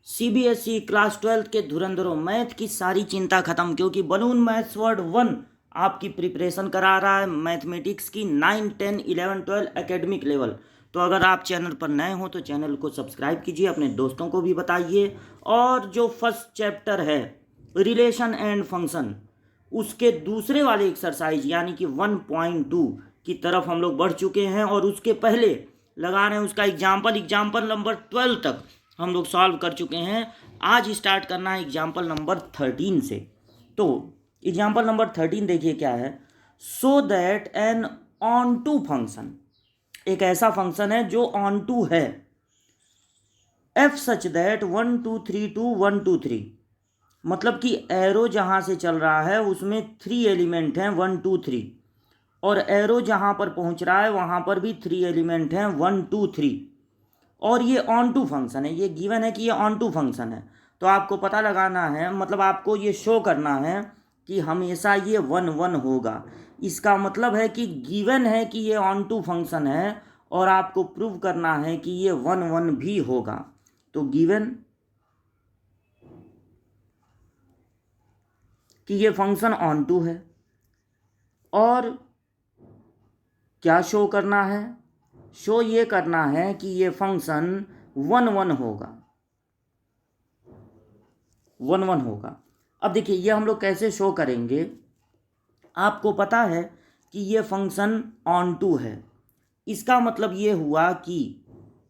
CBSE class 12 के धुरंधरों, math की सारी चिंता खत्म, क्योंकि बलून मैथ्स वर्ड 1 आपकी प्रिपरेशन करा रहा है मैथमेटिक्स की 9, 10, 11, 12 एकेडमिक लेवल। तो अगर आप चैनल पर नए हो तो चैनल को सब्सक्राइब कीजिए, अपने दोस्तों को भी बताइए। और जो फर्स्ट चैप्टर है रिलेशन एंड फंक्शन, उसके दूसरे वाले एक्सरसाइज यानी कि 1.2 की तरफ हम लोग बढ़ चुके हैं, और उसके पहले लगा रहे हैं उसका एग्जाम्पल नंबर 12 तक हम लोग सॉल्व कर चुके हैं। आज स्टार्ट करना है एग्जाम्पल नंबर 13 से। तो एग्जाम्पल नंबर 13 देखिए क्या है। So that an onto function, एक ऐसा फंक्शन है जो ऑन टू है, एफ सच दैट 1 2 3 2 1 2 3, मतलब कि एरो जहाँ से चल रहा है उसमें 3 एलिमेंट हैं 1 2 3, और एरो जहाँ पर पहुँच रहा है वहाँ पर भी 3 एलिमेंट हैं 1 2 3, और ये ऑन टू फंक्शन है। ये गिवन है कि ये ऑन टू फंक्शन है, तो आपको पता लगाना है, मतलब आपको ये शो करना है कि हमेशा ये 1 1 होगा। इसका मतलब है कि गिवन है कि ये ऑन टू फंक्शन है, और आपको प्रूव करना है कि ये 1 1 भी होगा। तो गिवन कि ये फंक्शन ऑन टू है, और क्या शो करना है? शो ये करना है कि ये फंक्शन 1 1 होगा, 1 1 होगा। अब देखिए ये हम लोग कैसे शो करेंगे। आपको पता है कि ये फंक्शन ऑन टू है, इसका मतलब ये हुआ कि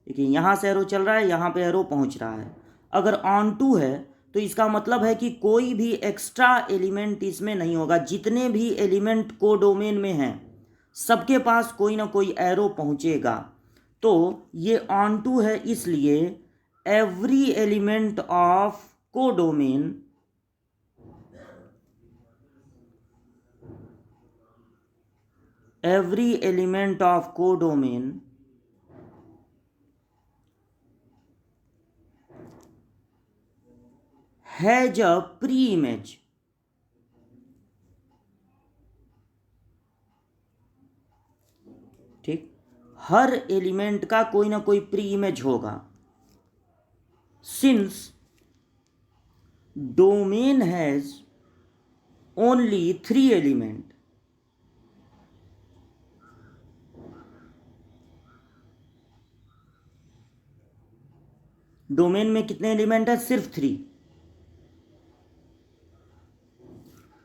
देखिए यहाँ से एरो चल रहा है, यहाँ पे एरो पहुँच रहा है। अगर ऑन टू है तो इसका मतलब है कि कोई भी एक्स्ट्रा एलिमेंट इसमें नहीं होगा। जितने भी एलिमेंट कोडोमेन में हैं सबके पास कोई ना कोई एरो पहुँचेगा। तो ये ऑन टू है, इसलिए every element of codomain every element of codomain has a pre-image। ठीक, हर एलिमेंट का कोई ना कोई प्री इमेज होगा। Since domain has only 3 element, domain में कितने एलिमेंट है? सिर्फ 3।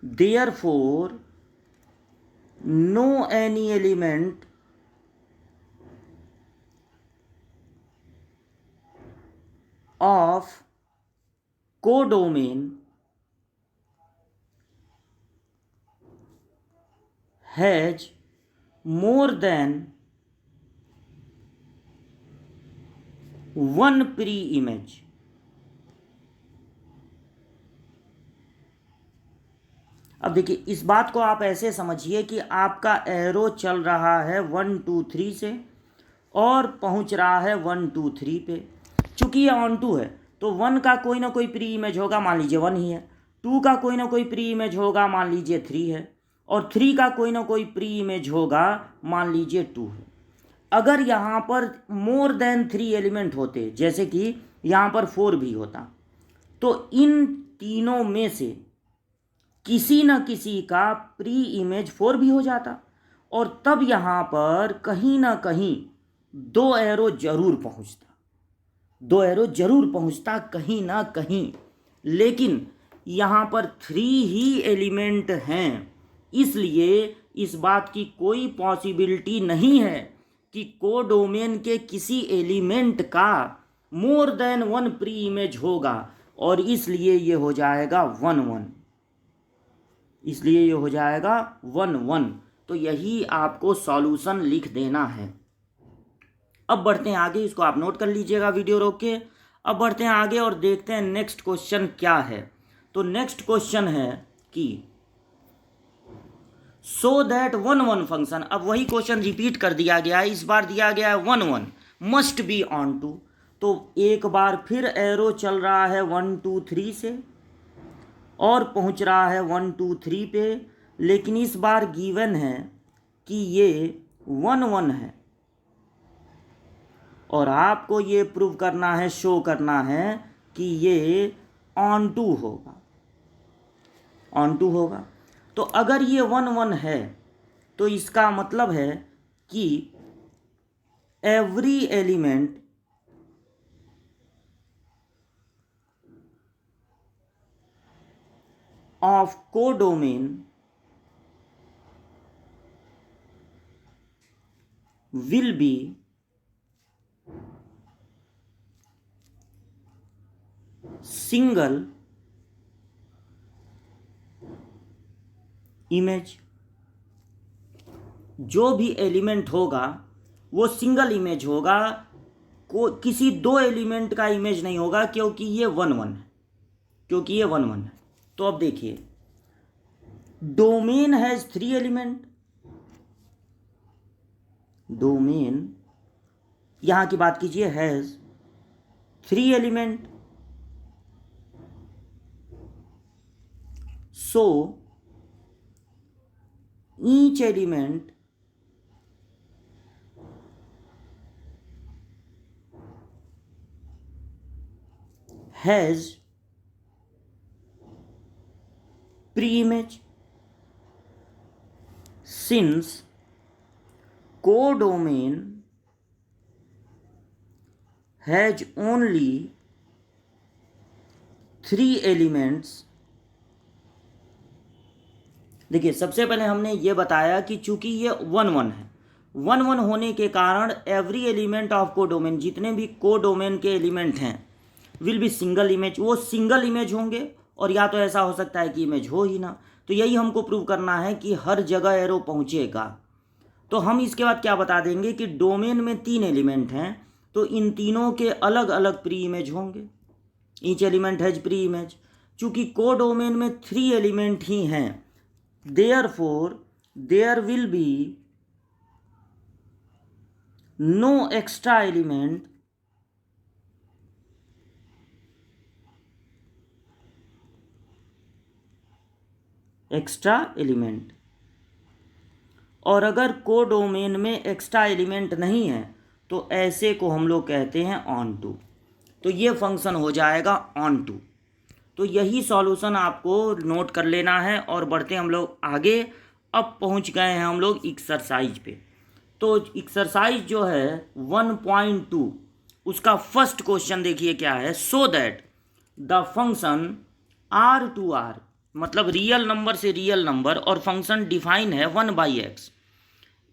Therefore no any element of codomain has more than 1 preimage. अब देखिए इस बात को आप ऐसे समझिए कि आपका एरो चल रहा है 1 2 3 से और पहुंच रहा है 1 2 3 पे। चूंकि ये ऑन टू है तो 1 का कोई ना कोई प्री इमेज होगा, मान लीजिए 1 ही है। 2 का कोई ना कोई प्री इमेज होगा, मान लीजिए 3 है। और 3 का कोई ना कोई प्री इमेज होगा, मान लीजिए 2 है। अगर यहाँ पर मोर देन 3 एलिमेंट होते, जैसे कि यहाँ पर 4 भी होता, तो इन तीनों में से किसी न किसी का प्री इमेज 4 भी हो जाता, और तब यहाँ पर कहीं ना कहीं 2 एरो जरूर पहुँचता, 2 एरो जरूर पहुँचता कहीं ना कहीं। लेकिन यहाँ पर 3 ही एलिमेंट हैं, इसलिए इस बात की कोई पॉसिबिलिटी नहीं है कि कोडोमेन के किसी एलिमेंट का मोर देन 1 प्री इमेज होगा, और इसलिए ये हो जाएगा 1 1, इसलिए ये हो जाएगा 1 1। तो यही आपको सॉल्यूशन लिख देना है। अब बढ़ते हैं आगे, इसको आप नोट कर लीजिएगा वीडियो रोक के। अब बढ़ते हैं आगे और देखते हैं नेक्स्ट क्वेश्चन क्या है। तो नेक्स्ट क्वेश्चन है कि सो दैट 1 1 फंक्शन, अब वही क्वेश्चन रिपीट कर दिया गया है, इस बार दिया गया है 1 1 मस्ट बी ऑन टू। तो एक बार फिर एरो चल रहा है 1 2 3 से और पहुंच रहा है 1 2 3 पे, लेकिन इस बार गिवन है कि ये 1 1 है, और आपको ये प्रूव करना है, शो करना है कि ये ऑन टू होगा, ऑन टू होगा। तो अगर ये 1 1 है तो इसका मतलब है कि every element of codomain will be single image. जो भी एलिमेंट होगा वो सिंगल इमेज होगा, किसी दो एलिमेंट का इमेज नहीं होगा, क्योंकि ये 1 1 है, क्योंकि ये 1 1 है। तो अब देखिए, डोमेन हैज 3 एलिमेंट, डोमेन यहां की बात कीजिए, has 3 element. So each element has pre-image, since codomain has only 3 elements। देखिए, सबसे पहले हमने ये बताया कि चूंकि ये 1 1 है, 1 1 होने के कारण एवरी एलिमेंट ऑफ कोडोमेन, जितने भी कोडोमेन के एलिमेंट हैं, विल बी सिंगल इमेज, वो सिंगल इमेज होंगे। और या तो ऐसा हो सकता है कि इमेज हो ही ना। तो यही हमको प्रूव करना है कि हर जगह एरो पहुंचेगा। तो हम इसके बाद क्या बता देंगे कि डोमेन में 3 एलिमेंट हैं, तो इन तीनों के अलग अलग प्री इमेज होंगे। Each element has preimage. चूंकि कोडोमेन में 3 एलिमेंट ही हैं, therefore there will be no extra element और अगर कोडोमेन में एक्स्ट्रा एलिमेंट नहीं है तो ऐसे को हम लोग कहते हैं ऑन टू। तो ये फंक्शन हो जाएगा ऑन टू। तो यही सॉल्यूशन आपको नोट कर लेना है और बढ़ते हम लोग आगे। अब पहुंच गए हैं हम लोग एक्सरसाइज पे। तो एक्सरसाइज जो है 1.2 उसका फर्स्ट क्वेश्चन देखिए क्या है। So that the function R2R, मतलब रियल नंबर से रियल नंबर, और फंक्शन डिफाइन है 1/x,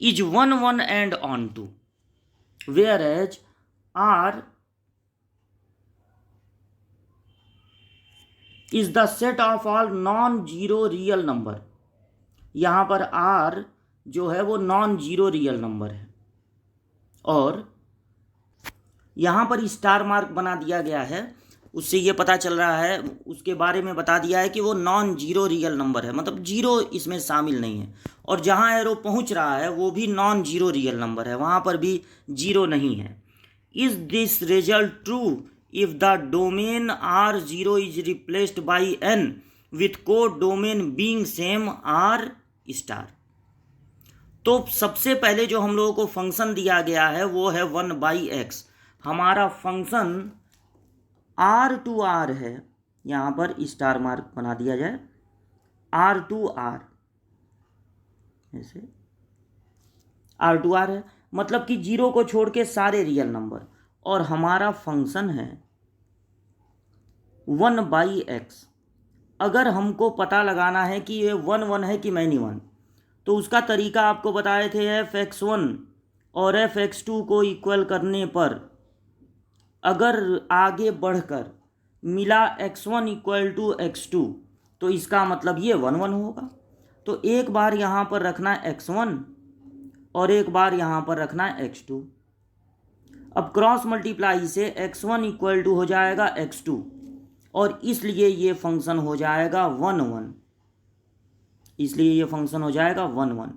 is 1 1 and onto, where as R is the set of all non zero real number. यहां पर R जो है वो नॉन जीरो रियल नंबर है, और यहां पर स्टार मार्क बना दिया गया है। उससे ये पता चल रहा है, उसके बारे में बता दिया है कि वो नॉन जीरो रियल नंबर है, मतलब जीरो इसमें शामिल नहीं है। और जहां एरो पहुंच रहा है वो भी नॉन जीरो रियल नंबर है, वहां पर भी जीरो नहीं है। Is this result true if the domain R0 is replaced by n with code domain being same R star. तो सबसे पहले जो हम लोगों को फंक्शन दिया गया है वो है 1/x। हमारा फंक्शन R2R है, यहाँ पर स्टार मार्क बना दिया जाए, R2R, ऐसे R2R है, मतलब कि जीरो को छोड़ के सारे रियल नंबर। और हमारा फंक्शन है 1/x। अगर हमको पता लगाना है कि ये 1 1 है कि मैनी 1, तो उसका तरीका आपको बताए थे f(x1) और f(x2) को इक्वल करने पर अगर आगे बढ़कर मिला x1 = x2 तो इसका मतलब ये 1 1 होगा। तो एक बार यहाँ पर रखना x1 और एक बार यहाँ पर रखना x2। अब क्रॉस मल्टीप्लाई से x1 = हो जाएगा x2, और इसलिए ये फंक्शन हो जाएगा 1 1, इसलिए ये फंक्शन हो जाएगा 1 1।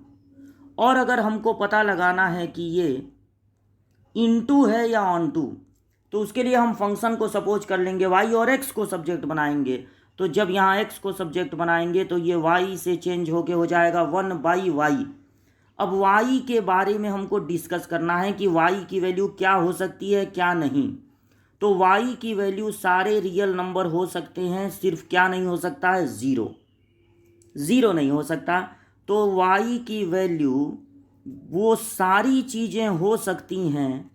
और अगर हमको पता लगाना है कि ये इनटू है या ऑन टू, तो उसके लिए हम फंक्शन को सपोज कर लेंगे y और x को सब्जेक्ट बनाएंगे। तो जब यहाँ x को सब्जेक्ट बनाएंगे तो ये y से चेंज होके हो जाएगा 1/y। अब y के बारे में हमको डिस्कस करना है कि y की वैल्यू क्या हो सकती है क्या नहीं। तो y की वैल्यू सारे रियल नंबर हो सकते हैं, सिर्फ क्या नहीं हो सकता है, ज़ीरो। ज़ीरो नहीं हो सकता। तो y की वैल्यू वो सारी चीज़ें हो सकती हैं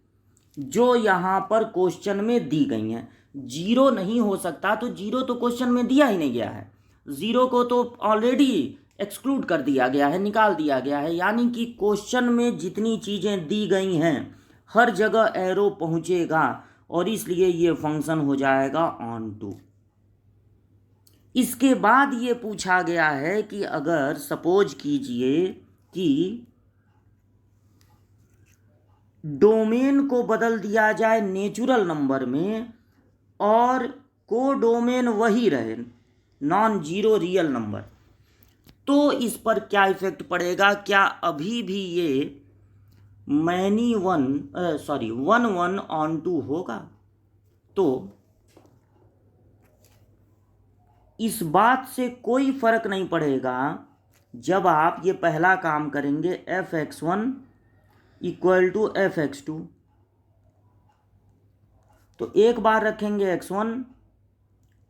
जो यहाँ पर क्वेश्चन में दी गई हैं। जीरो नहीं हो सकता, तो जीरो तो क्वेश्चन में दिया ही नहीं गया है। ज़ीरो को तो ऑलरेडी एक्सक्लूड कर दिया गया है, निकाल दिया गया है। यानी कि क्वेश्चन में जितनी चीज़ें दी गई हैं हर जगह एरो पहुँचेगा, और इसलिए ये फंक्शन हो जाएगा ऑन टू। इसके बाद ये पूछा गया है कि अगर सपोज कीजिए कि डोमेन को बदल दिया जाए नेचुरल नंबर में और कोडोमेन वही रहे, नॉन जीरो रियल नंबर, तो इस पर क्या इफेक्ट पड़ेगा? क्या अभी भी ये वन वन ऑन टू होगा? तो इस बात से कोई फर्क नहीं पड़ेगा जब आप ये पहला काम करेंगे, f(x1) इक्वल टू f(x2), तो एक बार रखेंगे x1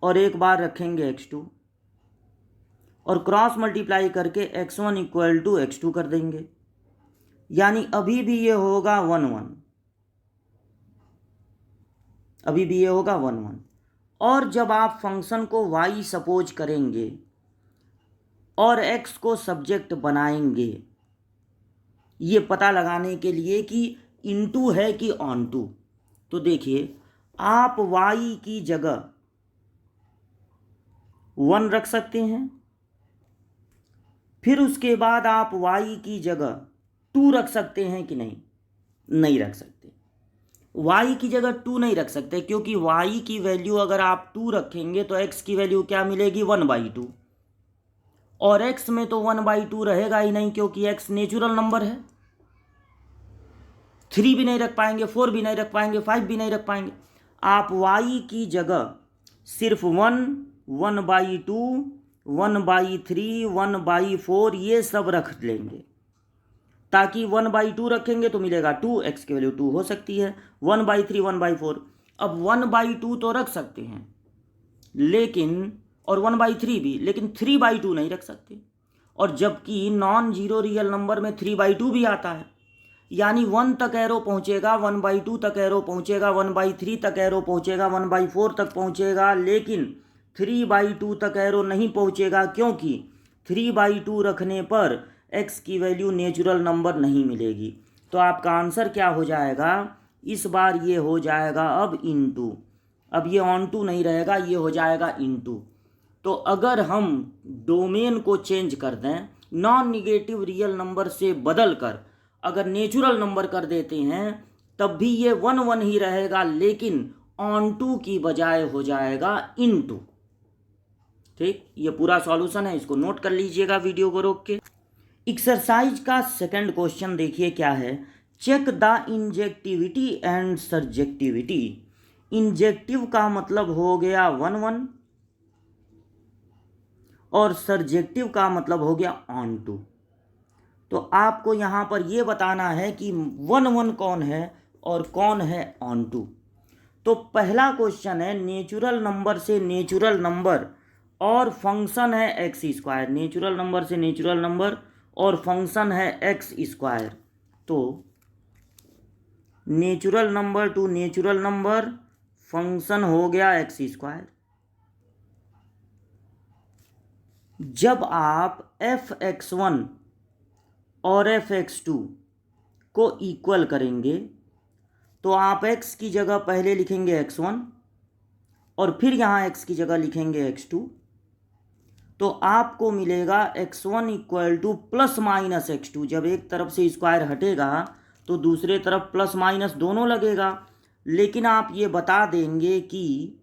और एक बार रखेंगे x2 और क्रॉस मल्टीप्लाई करके x1 इक्वल टू x2 कर देंगे। यानी अभी भी ये होगा 1 1, अभी भी ये होगा 1 1। और जब आप फंक्शन को y सपोज करेंगे और x को सब्जेक्ट बनाएंगे, ये पता लगाने के लिए कि इनटू है कि ऑन टू, तो देखिए आप y की जगह 1 रख सकते हैं, फिर उसके बाद आप y की जगह 2 रख सकते हैं कि नहीं? नहीं रख सकते। y की जगह 2 नहीं रख सकते, क्योंकि y की वैल्यू अगर आप 2 रखेंगे तो x की वैल्यू क्या मिलेगी? 1/2। और x में तो 1/2 रहेगा ही नहीं, क्योंकि x नेचुरल नंबर है। 3 भी नहीं रख पाएंगे, 4 भी नहीं रख पाएंगे, 5 भी नहीं रख पाएंगे। आप y की जगह सिर्फ 1, 1/2, 1/3, 1/4 ये सब रख लेंगे, ताकि 1/2 रखेंगे तो मिलेगा 2, x की वैल्यू 2 हो सकती है, 1/3, 1/4। अब 1/2 तो रख सकते हैं, लेकिन और 1/3 भी, लेकिन 3/2 नहीं रख सकते। और जबकि नॉन जीरो रियल नंबर में 3/2 भी आता है। यानी 1 तक एरो पहुंचेगा, 1/2 तक एरो पहुंचेगा, 1/3 तक एरो पहुंचेगा, 1/4 तक पहुंचेगा, लेकिन 3/2 तक एरो नहीं पहुंचेगा, क्योंकि 3/2 रखने पर x की वैल्यू नेचुरल नंबर नहीं मिलेगी। तो आपका आंसर क्या हो जाएगा? इस बार ये हो जाएगा अब इनटू। अब ये ऑन टू नहीं रहेगा, ये हो जाएगा इनटू। तो अगर हम डोमेन को चेंज कर दें, नॉन निगेटिव रियल नंबर से बदल कर अगर नेचुरल नंबर कर देते हैं, तब भी ये 1 1 ही रहेगा, लेकिन ऑन टू की बजाय हो जाएगा इनटू। ठीक, ये पूरा सॉल्यूशन है, इसको नोट कर लीजिएगा वीडियो को रोक के। एक्सरसाइज का सेकंड क्वेश्चन देखिए क्या है। Check the injectivity and surjectivity. Injective का मतलब हो गया 1 1 और सर्जेक्टिव का मतलब हो गया ऑन टू। तो आपको यहाँ पर ये बताना है कि 1 1 कौन है और कौन है ऑन टू। तो पहला क्वेश्चन है नेचुरल नंबर से नेचुरल नंबर और फंक्शन है x²। नेचुरल नंबर से नेचुरल नंबर और फंक्शन है x²। तो natural number two natural number, function हो गया x²। जब आप f(x1) और f(x2) को इक्वल करेंगे तो आप x की जगह पहले लिखेंगे x1 और फिर यहाँ x की जगह लिखेंगे x2, तो आपको मिलेगा x1 equal two plus minus x2। जब एक तरफ से स्क्वायर हटेगा तो दूसरे तरफ प्लस माइनस दोनों लगेगा, लेकिन आप ये बता देंगे कि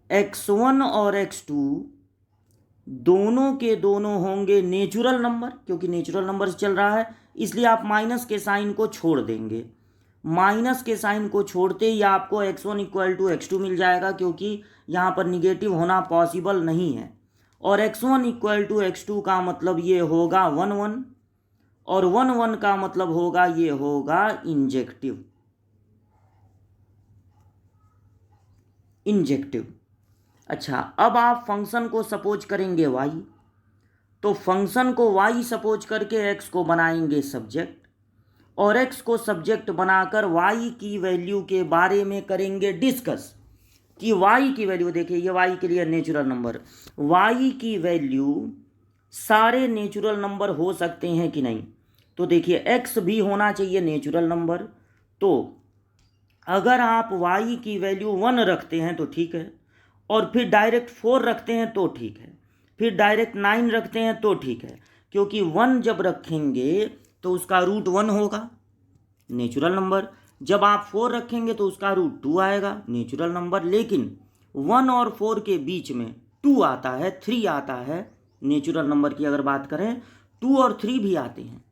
x1 और x2 दोनों के दोनों होंगे नेचुरल नंबर, क्योंकि नेचुरल नंबर से चल रहा है, इसलिए आप माइनस के साइन को छोड़ देंगे। माइनस के साइन को छोड़ते ही आपको x1 इक्वल टू x2 मिल जाएगा, क्योंकि यहाँ पर निगेटिव होना पॉसिबल नहीं है। और x1 इक्वल टू x2 का मतलब ये होगा 1 1 और 1 1 का मतलब होगा ये होगा इंजेक्टिव। इंजेक्टिव। अच्छा, अब आप फंक्शन को सपोज करेंगे y, तो फंक्शन को y सपोज करके x को बनाएंगे सब्जेक्ट, और x को सब्जेक्ट बनाकर y की वैल्यू के बारे में करेंगे डिस्कस कि y की वैल्यू, देखिए ये y के लिए नेचुरल नंबर, y की वैल्यू सारे नेचुरल नंबर हो सकते हैं कि नहीं। तो देखिए x भी होना चाहिए नेचुरल नंबर, तो अगर आप y की वैल्यू 1 रखते हैं तो ठीक है, और फिर डायरेक्ट 4 रखते हैं तो ठीक है, फिर डायरेक्ट 9 रखते हैं तो ठीक है, क्योंकि 1 जब रखेंगे तो उसका रूट 1 होगा नेचुरल नंबर, जब आप 4 रखेंगे तो उसका रूट 2 आएगा नेचुरल नंबर, लेकिन 1 और 4 के बीच में 2 आता है, 3 आता है नेचुरल नंबर की अगर बात करें, 2 और 3 भी आते हैं,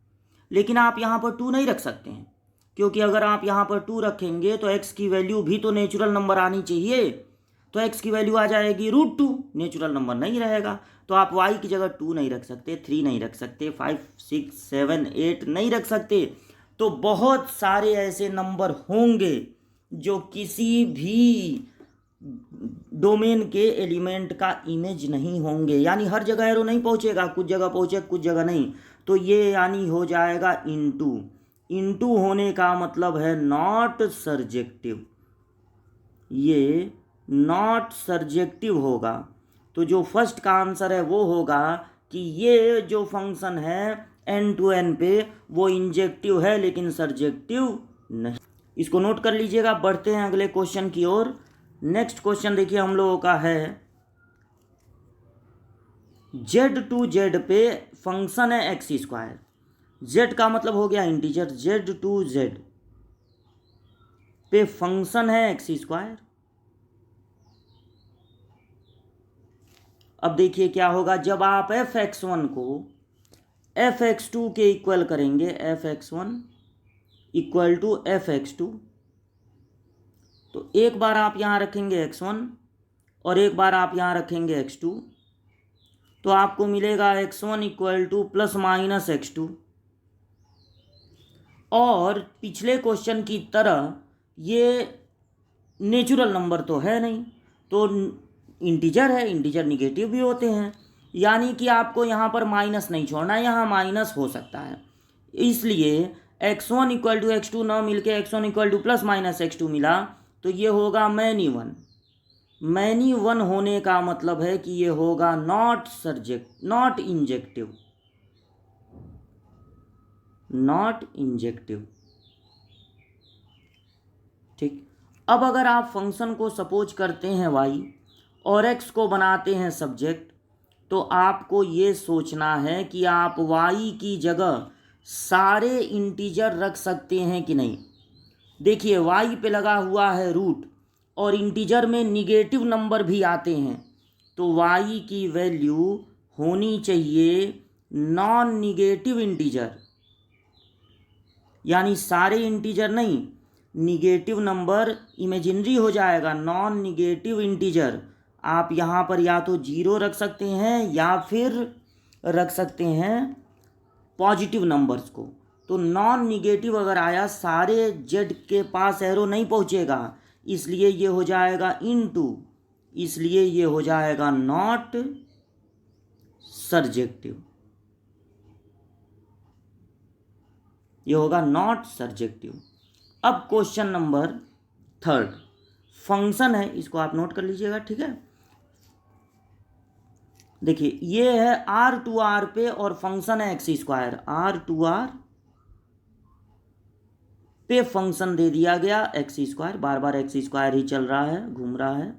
लेकिन आप यहाँ पर 2 नहीं रख सकते हैं, क्योंकि अगर आप यहाँ पर 2 रखेंगे तो x की वैल्यू भी तो नेचुरल नंबर आनी चाहिए, तो x की वैल्यू आ जाएगी रूट 2, नेचुरल नंबर नहीं रहेगा, तो आप y की जगह 2 नहीं रख सकते, 3 नहीं रख सकते, 5, 6, 7, 8 नहीं रख सकते। तो बहुत सारे ऐसे नंबर होंगे जो किसी भी डोमेन के एलिमेंट का इमेज नहीं होंगे, यानी हर जगह एरो नहीं पहुंचेगा, कुछ जगह पहुंचे कुछ जगह नहीं, तो ये यानी हो जाएगा इनटू। इनटू होने का मतलब है नॉट सर्जेक्टिव, ये नॉट सर्जेक्टिव होगा। तो जो फर्स्ट का आंसर है वो होगा कि ये जो फंक्शन है n to n पे वो इंजेक्टिव है लेकिन सर्जेक्टिव नहीं। इसको नोट कर लीजिएगा। बढ़ते हैं अगले क्वेश्चन की ओर। नेक्स्ट क्वेश्चन देखिए हम लोगों का है z टू z पे फंक्शन है एक्स स्क्वायर। z का मतलब हो गया इंटीजर, z टू z पे फंक्शन है एक्स स्क्वायर। अब देखिए क्या होगा जब आप f(x1) को f(x2) के इक्वल करेंगे, f(x1) इक्वल टू f(x2), तो एक बार आप यहाँ रखेंगे x1 और एक बार आप यहाँ रखेंगे x2, तो आपको मिलेगा x1 equal two plus minus x2। और पिछले क्वेश्चन की तरह ये नेचुरल नंबर तो है नहीं, तो इंटीजर है, इंटीजर निगेटिव भी होते हैं, यानी कि आपको यहाँ पर माइनस नहीं छोड़ना है, यहाँ माइनस हो सकता है, इसलिए x1 इक्वल टू x2 ना मिल के x1 equal two plus minus x2 मिला, तो ये होगा मैनी वन। मैनी वन होने का मतलब है कि ये होगा नॉट इंजेक्टिव, नॉट इंजेक्टिव। ठीक, अब अगर आप फंक्शन को सपोज करते हैं y और x को बनाते हैं सब्जेक्ट, तो आपको ये सोचना है कि आप y की जगह सारे इंटीजर रख सकते हैं कि नहीं। देखिए y पे लगा हुआ है रूट और इंटीजर में निगेटिव नंबर भी आते हैं, तो y की वैल्यू होनी चाहिए नॉन निगेटिव इंटीजर, यानी सारे इंटीजर नहीं, निगेटिव नंबर इमेजिनरी हो जाएगा, नॉन निगेटिव इंटीजर। आप यहाँ पर या तो 0 रख सकते हैं या फिर रख सकते हैं पॉजिटिव नंबर्स को। तो नॉन निगेटिव अगर आया, सारे जेड के पास एरो नहीं पहुँचेगा, इसलिए ये हो जाएगा इनटू, इसलिए ये हो जाएगा नॉट सर्जेक्टिव, ये होगा नॉट सर्जेक्टिव। अब क्वेश्चन नंबर 3 फंक्शन है, इसको आप नोट कर लीजिएगा, ठीक है। देखिए ये है r टू r पे और फंक्शन है x square, r to r पे फंक्शन दे दिया गया एक्स स्क्वायर, बार बार एक्स स्क्वायर ही चल रहा है, घूम रहा है।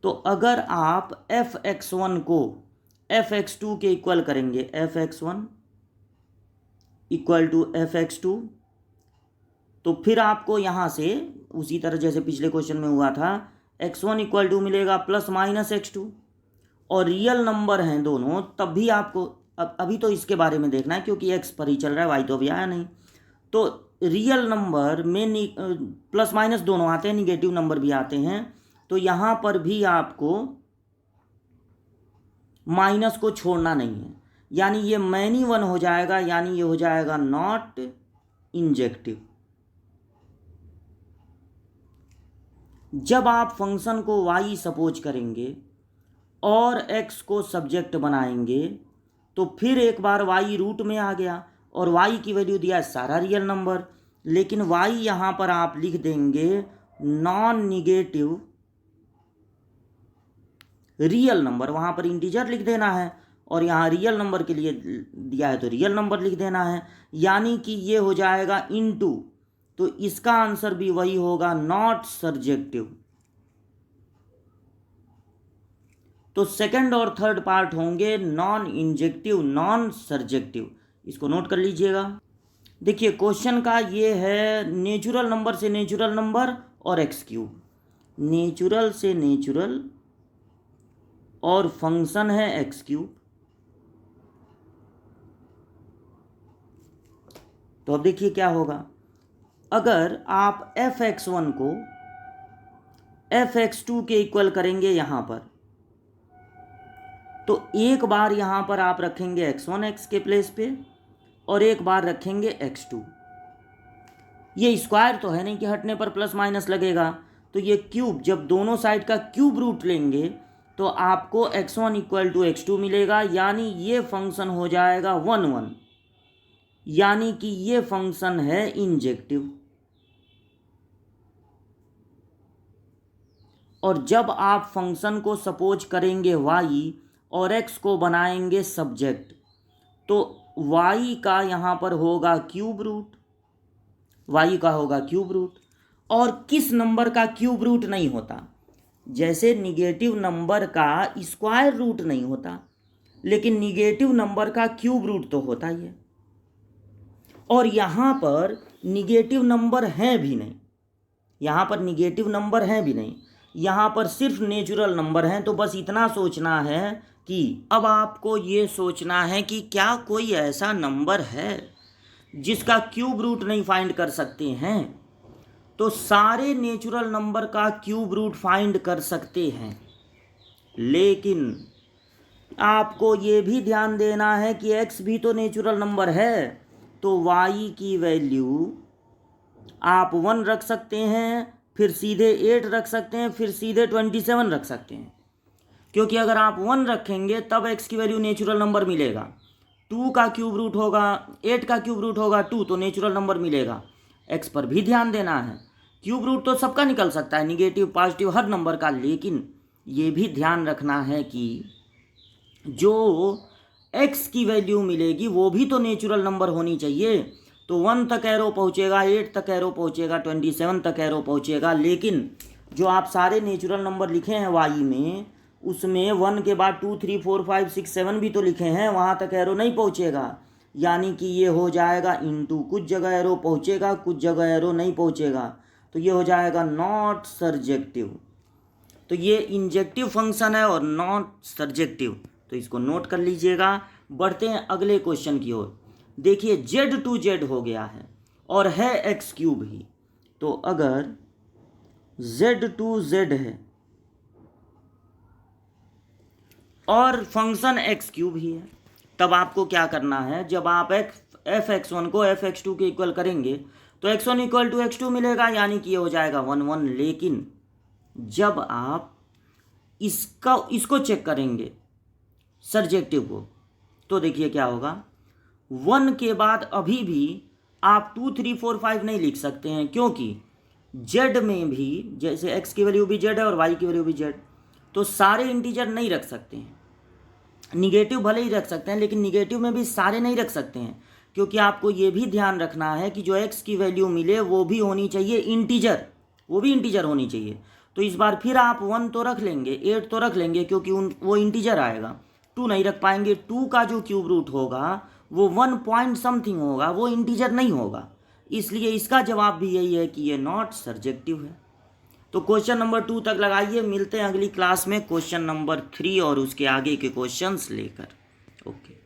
तो अगर आप f(x1) को f(x2) के इक्वल करेंगे, f(x1) इक्वल टू f(x2), तो फिर आपको यहाँ से उसी तरह जैसे पिछले क्वेश्चन में हुआ था, x1 इक्वल टू मिलेगा प्लस माइनस x2, और रियल नंबर हैं दोनों, तब भी आपको अभी तो इसके बारे में देखना है क्योंकि x पर ही चल रहा है, y तो अभी आया नहीं। तो रियल नंबर में प्लस माइनस दोनों आते हैं, निगेटिव नंबर भी आते हैं, तो यहाँ पर भी आपको माइनस को छोड़ना नहीं है, यानी ये मैनी वन हो जाएगा, यानी ये हो जाएगा नॉट इंजेक्टिव। जब आप फंक्शन को y सपोज करेंगे और x को सब्जेक्ट बनाएंगे तो फिर एक बार y रूट में आ गया और y की वैल्यू दिया है सारा रियल नंबर, लेकिन y यहाँ पर आप लिख देंगे नॉन निगेटिव रियल नंबर, वहाँ पर इंटीजर लिख देना है और यहाँ रियल नंबर के लिए दिया है तो रियल नंबर लिख देना है, यानी कि ये हो जाएगा इनटू, तो इसका आंसर भी वही होगा, नॉट सर्जेक्टिव। तो सेकंड और थर्ड पार्ट होंगे नॉन इंजेक्टिव, नॉन सर्जेक्टिव। इसको नोट कर लीजिएगा। देखिए क्वेश्चन का ये है नेचुरल नंबर से नेचुरल नंबर और एक्स क्यूब, नेचुरल से नेचुरल और फंक्शन है एक्स क्यूब। तो अब देखिए क्या होगा, अगर आप fx1 को fx2 के इक्वल करेंगे यहाँ पर, तो एक बार यहाँ पर आप रखेंगे x1 x के प्लेस पे और एक बार रखेंगे x2। ये स्क्वायर तो है नहीं कि हटने पर प्लस माइनस लगेगा, तो ये क्यूब, जब दोनों साइड का क्यूब रूट लेंगे तो आपको x1 इक्वल टू x2 मिलेगा, यानी ये फंक्शन हो जाएगा 1 1, यानी कि ये फंक्शन है इंजेक्टिव। और जब आप फंक्शन को सपोज करेंगे y और x को बनाएंगे सब्जेक्ट, तो y का यहाँ पर होगा क्यूब रूट, y का होगा क्यूब रूट। और किस नंबर का क्यूब रूट नहीं होता, जैसे निगेटिव नंबर का स्क्वायर रूट नहीं होता, लेकिन निगेटिव नंबर का क्यूब रूट तो होता ही है। और यहाँ पर निगेटिव नंबर हैं भी नहीं, यहाँ पर निगेटिव नंबर हैं भी नहीं, यहाँ पर सिर्फ नेचुरल नंबर हैं। तो बस इतना सोचना है कि अब आपको ये सोचना है कि क्या कोई ऐसा नंबर है जिसका क्यूब रूट नहीं फाइंड कर सकते हैं। तो सारे नेचुरल नंबर का क्यूब रूट फाइंड कर सकते हैं, लेकिन आपको ये भी ध्यान देना है कि x भी तो नेचुरल नंबर है, तो y की वैल्यू आप 1 रख सकते हैं, फिर सीधे 8 रख सकते हैं, फिर सीधे 27 रख सकते हैं। क्योंकि अगर आप 1 रखेंगे तब x की वैल्यू नेचुरल नंबर मिलेगा, 2 का क्यूब रूट होगा 8 का क्यूब रूट होगा 2, तो नेचुरल नंबर मिलेगा। x पर भी ध्यान देना है, क्यूब रूट तो सबका निकल सकता है, निगेटिव पॉजिटिव हर नंबर का, लेकिन ये भी ध्यान रखना है कि जो x की वैल्यू मिलेगी वो भी तो नेचुरल नंबर होनी चाहिए। तो 1 तक एरो पहुँचेगा, 8 तक एरो पहुँचेगा, 27 तक एरो पहुँचेगा, लेकिन जो आप सारे नेचुरल नंबर लिखे हैं y में, उसमें 1 के बाद 2 3 4 5 6 7 भी तो लिखे हैं, वहाँ तक एरो नहीं पहुँचेगा, यानी कि ये हो जाएगा इनटू, कुछ जगह एरो पहुँचेगा कुछ जगह एरो नहीं पहुँचेगा, तो ये हो जाएगा नॉट सर्जेक्टिव। तो ये इंजेक्टिव फंक्शन है और नॉट सर्जेक्टिव, तो इसको नोट कर लीजिएगा। बढ़ते हैं अगले क्वेश्चन की ओर। देखिए z टू z हो गया है और है x क्यूब ही, तो अगर z टू z है और फंक्शन x क्यूब ही है, तब आपको क्या करना है, जब आप fx1 को fx2 के इक्वल करेंगे तो x1 इक्वल टू x2 मिलेगा, यानी कि ये हो जाएगा 1 1। लेकिन जब आप इसको चेक करेंगे सर्जेक्टिव को, तो देखिए क्या होगा, 1 के बाद अभी भी आप 2 3 4 5 नहीं लिख सकते हैं, क्योंकि z में भी जैसे x की वैल्यू भी z है और y की वैल्यू भी z, तो सारे इंटीजर नहीं रख सकते हैं। निगेटिव भले ही रख सकते हैं, लेकिन निगेटिव में भी सारे नहीं रख सकते हैं, क्योंकि आपको ये भी ध्यान रखना है कि जो x की वैल्यू मिले वो भी होनी चाहिए इंटीजर, वो भी इंटीजर होनी चाहिए। तो इस बार फिर आप 1 तो रख लेंगे, 8 तो रख लेंगे, क्योंकि वो इंटीजर आएगा। 2 नहीं रख पाएंगे, 2 का जो क्यूब रूट होगा वो 1 पॉइंट समथिंग होगा, वो इंटीजर नहीं होगा, इसलिए इसका जवाब भी यही है कि ये नॉट सर्जेक्टिव है। तो क्वेश्चन नंबर 2 तक लगाइए। मिलते हैं अगली क्लास में क्वेश्चन नंबर 3 और उसके आगे के क्वेश्चंस लेकर। ओके।